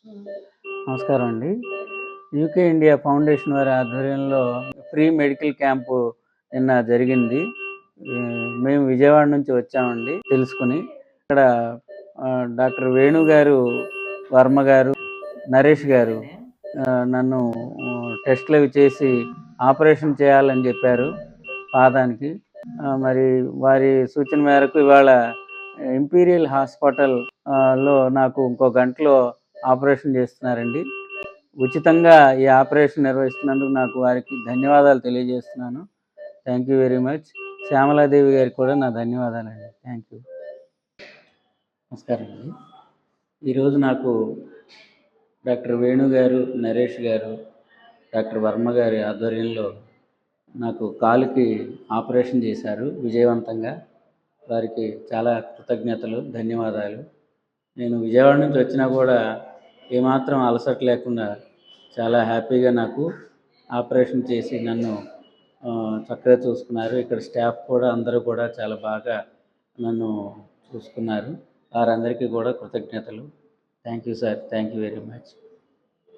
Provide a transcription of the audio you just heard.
నమస్కారం అండి. UK India foundation వారి ఆధ్వర్యంలో ఫ్రీ మెడికల్ క్యాంపు నిన్న జరిగింది. మేము విజయవాడ నుంచి వచ్చామండి తెలుసుకొని. ఇక్కడ డాక్టర్ వేణు గారు, వర్మ గారు, నరేష్ గారు నన్ను టెస్టులు అవి చేసి ఆపరేషన్ చేయాలని చెప్పారు పాదానికి. మరి వారి సూచన మేరకు ఇవాళ ఇంపీరియల్ హాస్పిటల్ లో నాకు ఇంకో గంటలో ఆపరేషన్ చేస్తున్నారండి. ఉచితంగా ఈ ఆపరేషన్ నిర్వహిస్తున్నందుకు నాకు వారికి ధన్యవాదాలు తెలియజేస్తున్నాను. Thank you very much. Shyamala Devi గారికి కూడా నా ధన్యవాదాలండి. Thank you. నమస్కారం అండి. ఈరోజు నాకు డాక్టర్ వేణు గారు, నరేష్ గారు, డాక్టర్ వర్మ గారి ఆధ్వర్యంలో నాకు కాలుకి ఆపరేషన్ చేశారు విజయవంతంగా. వారికి చాలా కృతజ్ఞతలు, ధన్యవాదాలు. నేను విజయవాడ నుంచి వచ్చినా కూడా ఏమాత్రం అలసట లేకుండా చాలా హ్యాపీగా నాకు ఆపరేషన్ చేసి నన్ను చక్కగా చూసుకున్నారు. ఇక్కడ స్టాఫ్ కూడా అందరూ కూడా చాలా బాగా నన్ను చూసుకున్నారు. వారందరికీ కూడా కృతజ్ఞతలు. Thank you sir. Thank you very much.